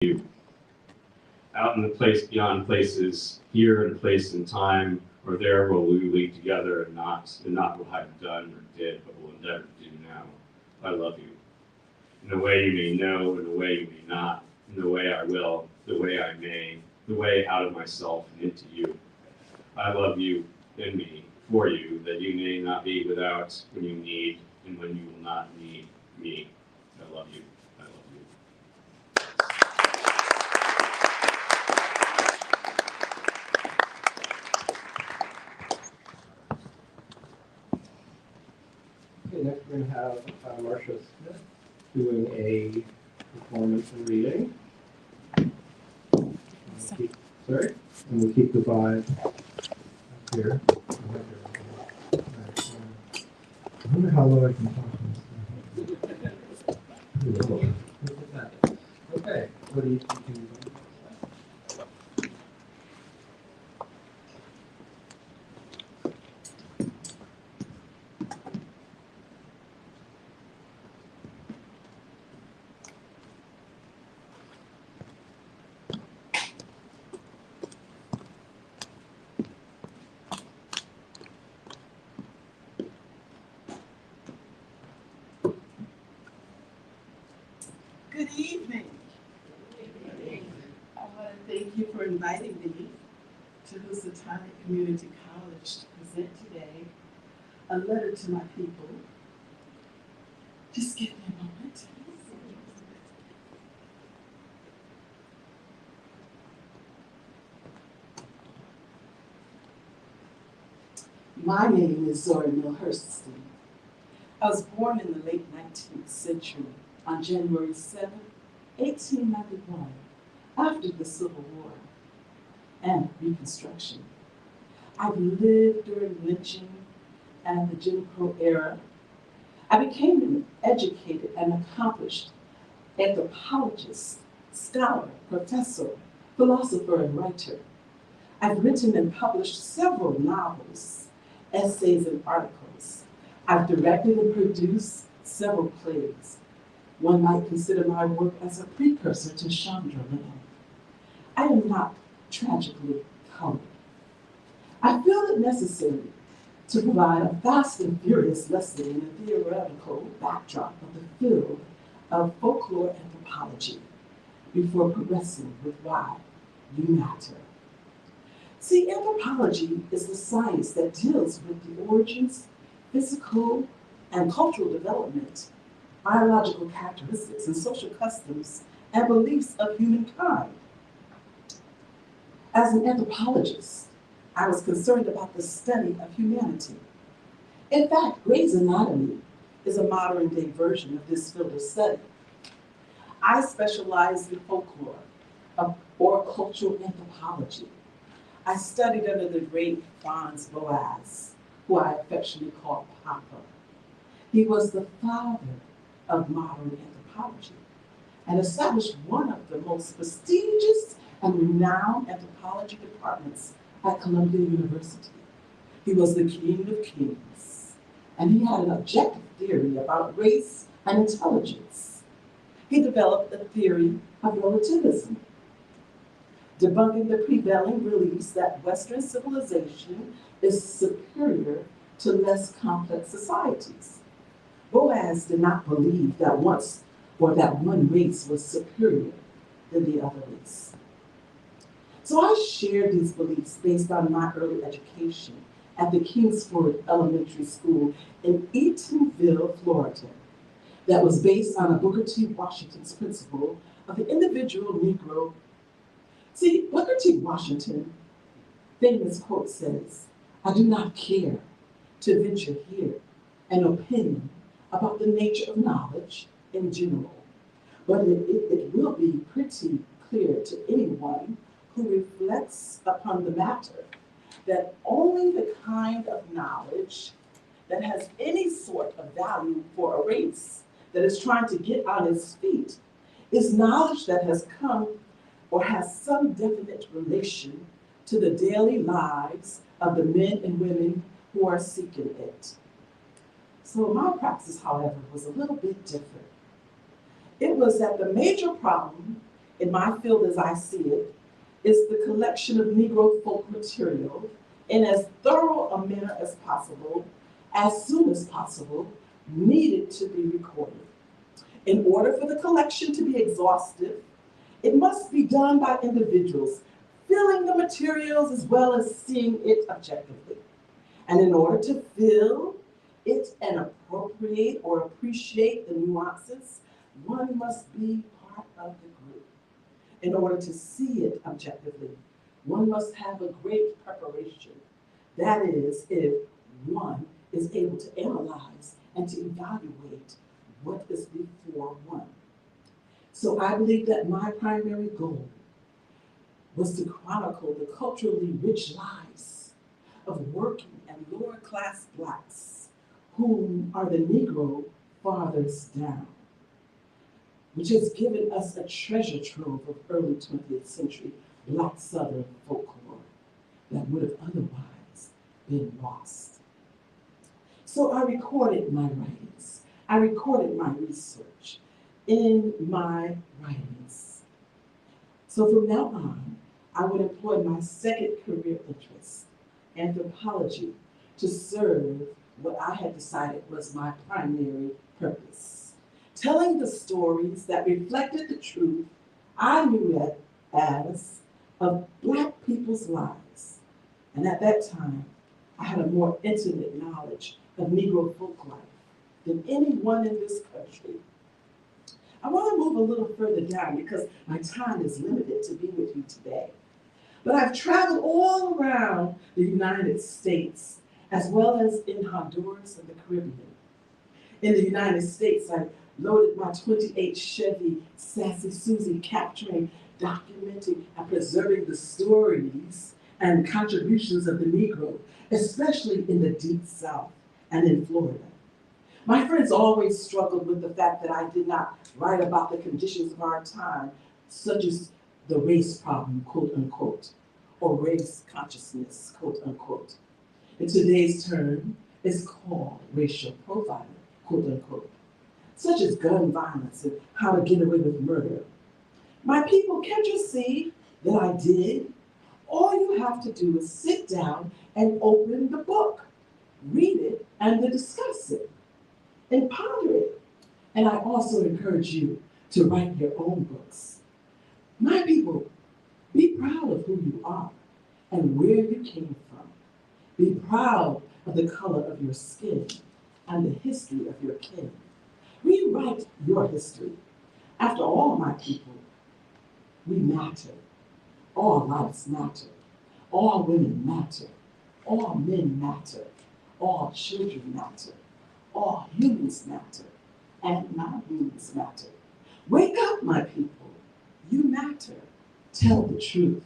you. Out in the place beyond places, here in place and time, or there will we lead together and not what I've done or did, but will endeavor to do now. I love you. In a way you may know, in a way you may not, in the way I will, the way I may, the way out of myself and into you. I love you in me, for you, that you may not be without when you need and when you will not need me. I love you. I love you. Okay, next we're going to have Marcia Smith doing a performance and reading. Sorry? And we'll keep the vibe up here. I wonder how low I can talk on this thing. Okay, what do you think? Good evening. I want to thank you for inviting me to Housatonic Community College to present today a letter to my people. Just give me a moment. My name is Zora Neale Hurston. I was born in the late 19th century on January 7, 1891, after the Civil War and Reconstruction. I've lived during lynching and the Jim Crow era. I became an educated and accomplished anthropologist, scholar, professor, philosopher, and writer. I've written and published several novels, essays, and articles. I've directed and produced several plays. One might consider my work as a precursor to Chandra Lane. I am not tragically colored. I feel it necessary to provide a fast and furious lesson in the theoretical backdrop of the field of folklore anthropology before progressing with why you matter. See, anthropology is the science that deals with the origins, physical and cultural development, biological characteristics, and social customs and beliefs of humankind. As an anthropologist, I was concerned about the study of humanity. In fact, Gray's Anatomy is a modern-day version of this field of study. I specialize in folklore or cultural anthropology. I studied under the great Franz Boas, who I affectionately call Papa. He was the father of modern anthropology and established one of the most prestigious and renowned anthropology departments at Columbia University. He was the king of kings, and he had an objective theory about race and intelligence. He developed a theory of relativism, debunking the prevailing beliefs that Western civilization is superior to less complex societies. Boas did not believe that one race was superior than the other race. So I shared these beliefs based on my early education at the Kingsford Elementary School in Eatonville, Florida, that was based on a Booker T. Washington's principle of the individual Negro. See, Booker T. Washington's famous quote says, "I do not care to venture here an opinion about the nature of knowledge in general, but it will be pretty clear to anyone who reflects upon the matter that only the kind of knowledge that has any sort of value for a race that is trying to get on its feet is knowledge that has come or has some definite relation to the daily lives of the men and women who are seeking it." So my practice, however, was a little bit different. It was that the major problem in my field as I see it, is the collection of Negro folk material in as thorough a manner as possible, as soon as possible, needed to be recorded. In order for the collection to be exhaustive, it must be done by individuals, feeling the materials as well as seeing it objectively. And in order to feel it and appropriate or appreciate the nuances, one must be part of the group. In order to see it objectively, one must have a great preparation. That is, if one is able to analyze and to evaluate what is before one. So I believe that my primary goal was to chronicle the culturally rich lives of working and lower class Blacks whom are the Negro farthest down, which has given us a treasure trove of early 20th century Black Southern folklore that would have otherwise been lost. So I recorded my writings. I recorded my research in my writings. So from now on, I would employ my second career interest, anthropology, to serve what I had decided was my primary purpose. Telling the stories that reflected the truth I knew it as of Black people's lives. And at that time, I had a more intimate knowledge of Negro folk life than anyone in this country. I want to move a little further down because my time is limited to be with you today. But I've traveled all around the United States, as well as in Honduras and the Caribbean. In the United States, I loaded my 28 Chevy Sassy Susie, capturing, documenting, and preserving the stories and contributions of the Negro, especially in the Deep South and in Florida. My friends always struggled with the fact that I did not write about the conditions of our time, such as the race problem, quote unquote, or race consciousness, quote unquote. In today's term, it's called racial profiling, quote unquote, such as gun violence and how to get away with murder. My people, can't you see that I did? All you have to do is sit down and open the book, read it, and then discuss it, and ponder it. And I also encourage you to write your own books. My people, be proud of who you are and where you came from. Be proud of the color of your skin and the history of your kin. Rewrite your history. After all, my people, we matter. All lives matter. All women matter. All men matter. All children matter. All humans matter. And non-humans matter. Wake up, my people. You matter. Tell the truth.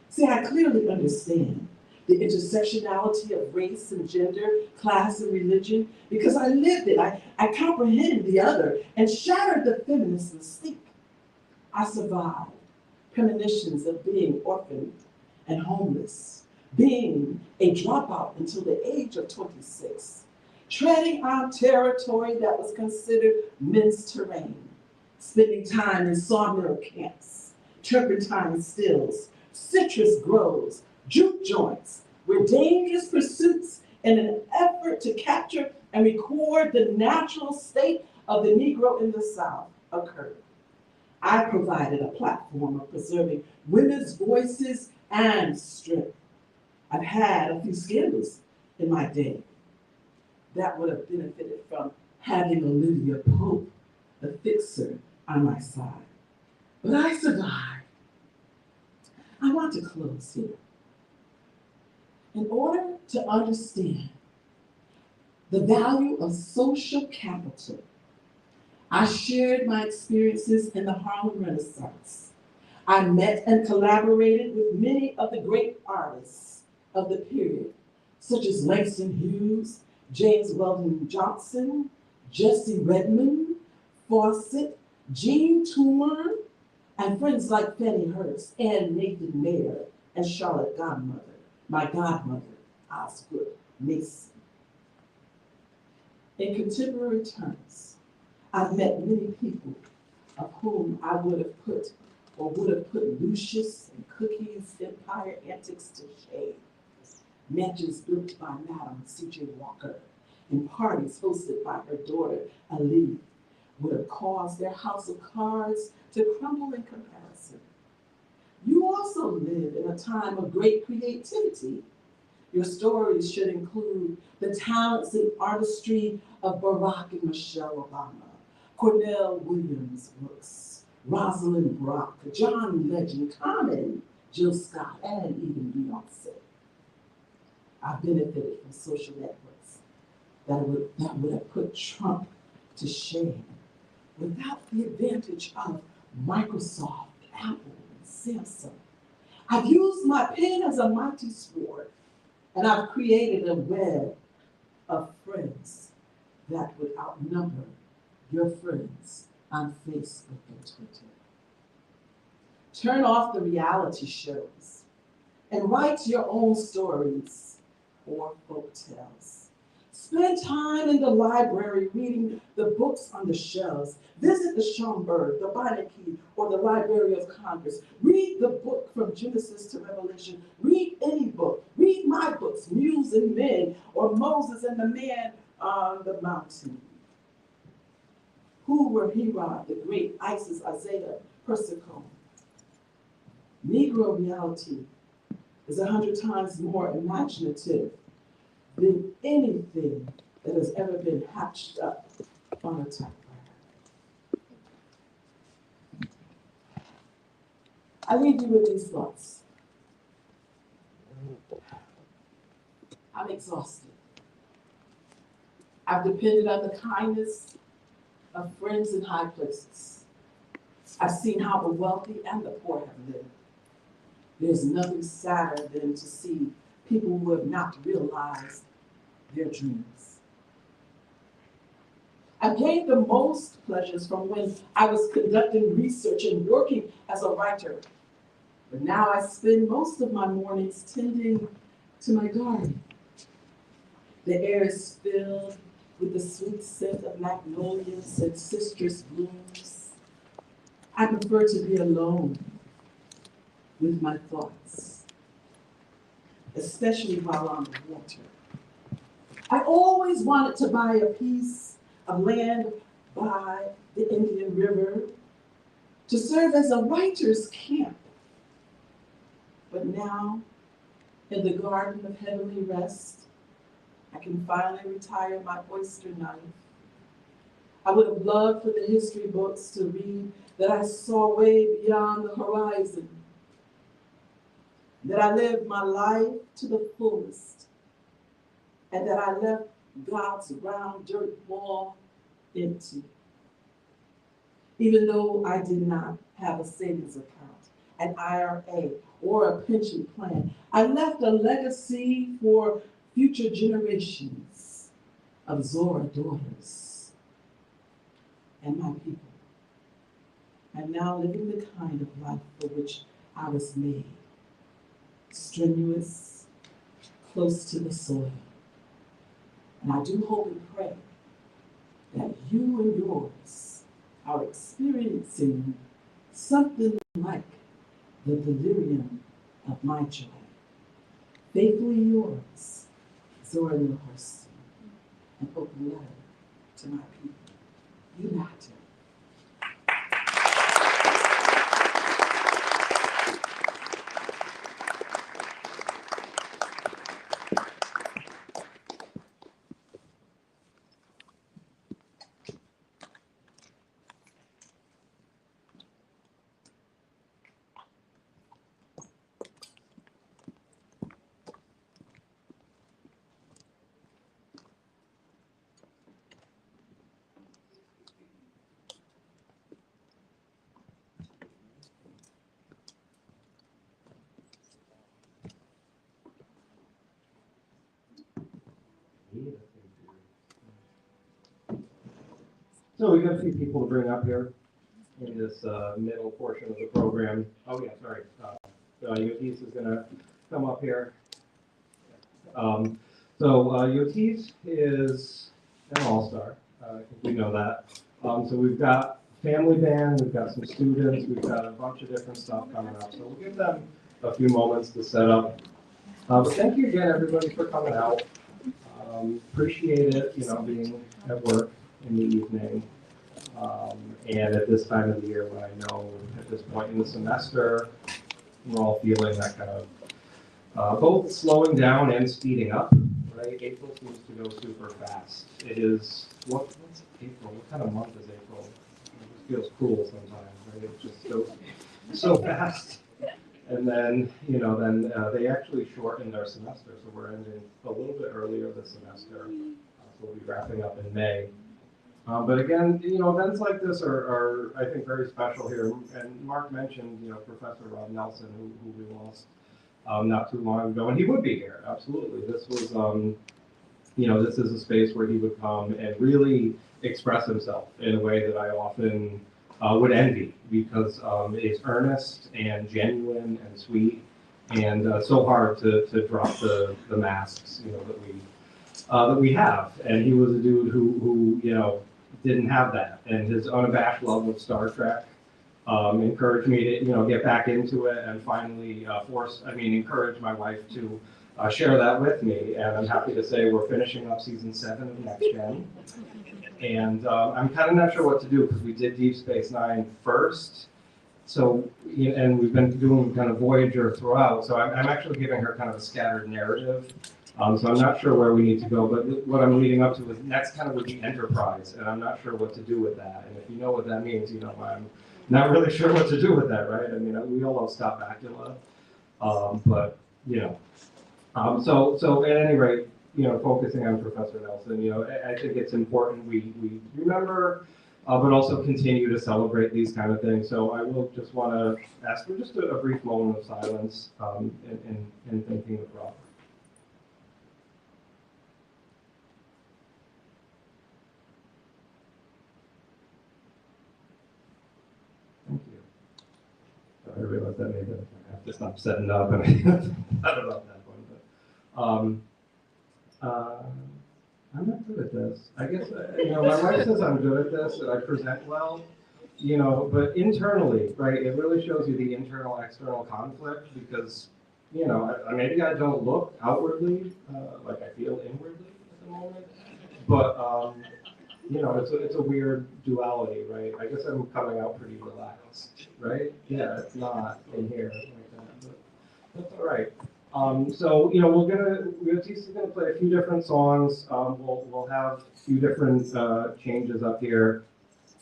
See, I clearly understand the intersectionality of race and gender, class and religion, because I lived it. I comprehended the other and shattered the feminist mystique. I survived premonitions of being orphaned and homeless, being a dropout until the age of 26, treading on territory that was considered men's terrain, spending time in sawmill camps, turpentine stills, citrus groves, juke joints, where dangerous pursuits in an effort to capture and record the natural state of the Negro in the South occurred. I provided a platform of preserving women's voices and strength. I've had a few scandals in my day that would have benefited from having Olivia Pope, the fixer, on my side. But I survived. I want to close here. In order to understand the value of social capital, I shared my experiences in the Harlem Renaissance. I met and collaborated with many of the great artists of the period, such as Langston Hughes, James Weldon Johnson, Jesse Redmond, Fawcett, Jean Toomer, and friends like Fannie Hurst and Nathan Mayer and Charlotte Godmother, my godmother, Osgood Mason. In contemporary terms, I've met many people of whom I would have put or would have put Lucius and Cookie's empire antics to shame. Mansions built by Madam C.J. Walker and parties hosted by her daughter Ali would have caused their house of cards to crumble in comparison. You also live in a time of great creativity. Your stories should include the talents and artistry of Barack and Michelle Obama, Cornell Williams Brooks, Rosalind Brock, John Legend, Common, Jill Scott, and even Beyonce. I benefited from social networks that would have put Trump to shame without the advantage of Microsoft, Apple, and Samsung. I've used my pen as a mighty sword, and I've created a web of friends that would outnumber your friends on Facebook and Twitter. Turn off the reality shows and write your own stories or folk tales. Spend time in the library reading the books on the shelves. Visit the Schomburg, the Beinecke, or the Library of Congress. Read the book from Genesis to Revelation. Read any book. Read my books, Mules and Men, or Moses and the Man on the Mountain. Who were Herod, the great Isis, Isaiah, Persicone? Negro reality is 100 times more imaginative than anything that has ever been hatched up on a typewriter. I leave you with these thoughts. I'm exhausted. I've depended on the kindness of friends in high places. I've seen how the wealthy and the poor have lived. There's nothing sadder than to see people who have not realized their dreams. I gained the most pleasures from when I was conducting research and working as a writer. But now I spend most of my mornings tending to my garden. The air is filled with the sweet scent of magnolias and citrus blooms. I prefer to be alone with my thoughts, especially while on the water. I always wanted to buy a piece of land by the Indian River to serve as a writer's camp. But now, in the garden of heavenly rest, I can finally retire my oyster knife. I would have loved for the history books to read that I saw way beyond the horizon, that I lived my life to the fullest, and that I left God's round dirt wall empty. Even though I did not have a savings account, an IRA, or a pension plan, I left a legacy for future generations of Zora daughters and my people. I'm now living the kind of life for which I was made. Strenuous, close to the soil. And I do hope and pray that you and yours are experiencing something like the delirium of my joy. Faithfully yours, Zora Neale Hurston, an open letter to my people. You matter. So we got a few people to bring up here in this middle portion of the program. Oh yeah, sorry. Yotis is gonna come up here. Yotis is an all-star. I think we know that. So we've got family band, we've got some students, we've got a bunch of different stuff coming up. So we'll give them a few moments to set up. But thank you again, everybody, for coming out. Appreciate it, being at work in the evening. And at this time of the year when I know at this point in the semester, we're all feeling that kind of both slowing down and speeding up, right? April seems to go super fast. It is, what's April? What kind of month is April? It just feels cruel sometimes, right? It just goes so fast. And then, they actually shorten their semester, so we're ending a little bit earlier this semester. So we'll be wrapping up in May. But again, events like this are, I think, very special here. And Mark mentioned, Professor Rob Nelson, who we lost not too long ago, and he would be here, absolutely. This was, this is a space where he would come and really express himself in a way that I often would envy, because it's earnest and genuine and sweet, and so hard to drop the masks, that we have. And he was a dude who didn't have that, and his unabashed love of Star Trek encouraged me to get back into it, and finally encourage my wife to share that with me. And I'm happy to say we're finishing up season 7 of Next Gen, and I'm kind of not sure what to do, because we did Deep Space Nine first, so and we've been doing kind of Voyager throughout, so I'm actually giving her kind of a scattered narrative. So I'm not sure where we need to go, but what I'm leading up to is next kind of would be Enterprise, and I'm not sure what to do with that. And if you know what that means, I'm not really sure what to do with that, right? I mean, we all love Scott Bakula, but so at any rate, focusing on Professor Nelson, I think it's important we remember, but also continue to celebrate these kind of things. So I will just want to ask for just a brief moment of silence in thinking of Rob. I realize that maybe I have to stop setting up, and I thought about that one, but I'm not good at this. I guess my wife says I'm good at this, that I present well, but internally, right? It really shows you the internal-external conflict, because maybe I don't look outwardly like I feel inwardly at the moment, but it's a weird duality, right? I guess I'm coming out pretty relaxed, right? Yeah, it's not in here like that, but that's all right. So Tissa's gonna play a few different songs. We'll have a few different changes up here,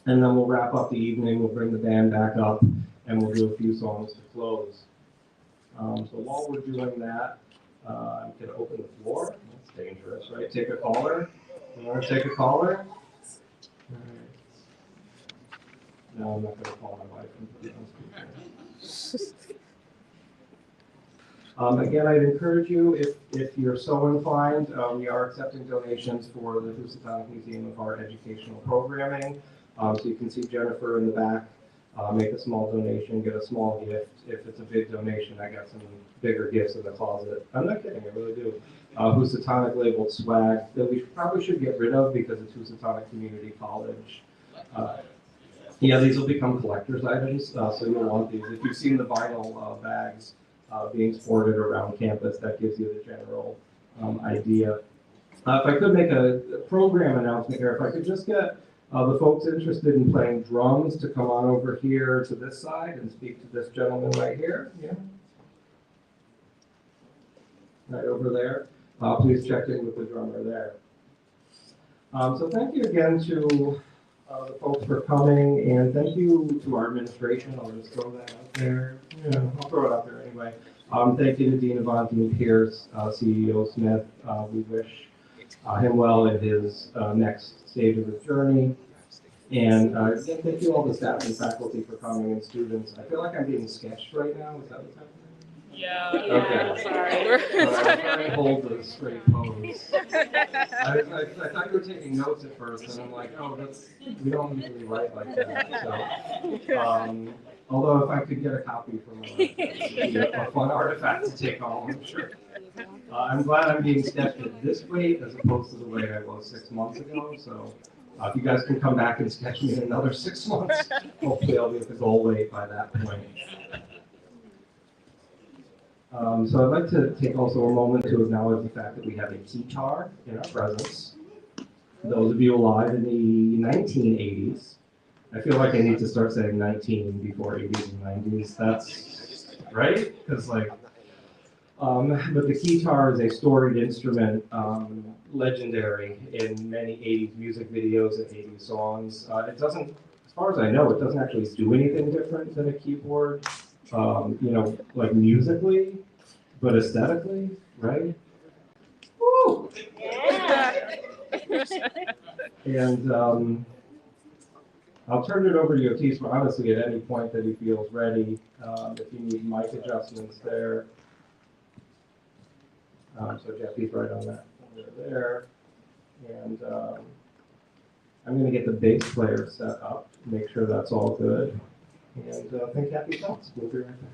and then we'll wrap up the evening. We'll bring the band back up, and we'll do a few songs to close. So while we're doing that, I'm gonna open the floor. That's dangerous, right? Take a caller. You want to take a caller? All right. No, I'm not going to call my wife and put it on speaker. Again, I'd encourage you, if you're so inclined, we are accepting donations for the Housatonic Museum of Art Educational Programming. So you can see Jennifer in the back. Make a small donation, get a small gift. If it's a big donation, I got some bigger gifts in the closet. I'm not kidding, I really do. Housatonic labeled swag that we probably should get rid of, because it's Housatonic Community College. These will become collector's items, so you'll want these. If you've seen the vinyl bags being sported around campus, that gives you the general idea. If I could make a program announcement here, if I could just get the folks interested in playing drums to come on over here to this side and speak to this gentleman right here. Yeah. Right over there. Please check in with the drummer there. So thank you again to the folks for coming, and thank you to our administration. I'll just throw that out there. Yeah, I'll throw it out there anyway. Thank you to Dean Avante Pierce, CEO Smith. We wish him well in his next stage of his journey. And again, thank you all the staff and faculty for coming, and students. I feel like I'm being sketched right now. Is that what's happening? Yeah. Okay. Sorry. I'm trying to hold the straight pose. I thought you were taking notes at first, and I'm like, oh, we don't usually write like that. So, although if I could get a copy from a fun artifact to take home, I'm sure. I'm glad I'm being sketched at this weight as opposed to the way I was 6 months ago. So If you guys can come back and sketch me in another 6 months, hopefully I'll be at the goal weight by that point. So I'd like to take also a moment to acknowledge the fact that we have a guitar in our presence. Those of you alive in the 1980s, I feel like I need to start saying 19 before 80s and 90s. That's right, because but the guitar is a storied instrument, legendary in many 80s music videos and 80s songs. It doesn't, as far as I know, it doesn't actually do anything different than a keyboard, like musically, but aesthetically, right? Woo! Yeah. And I'll turn it over to Yotis, honestly, at any point that he feels ready. If you need mic adjustments there. So Jeffy's right on that over there. And I'm going to get the bass player set up, make sure that's all good. And think happy thoughts. We'll be right back.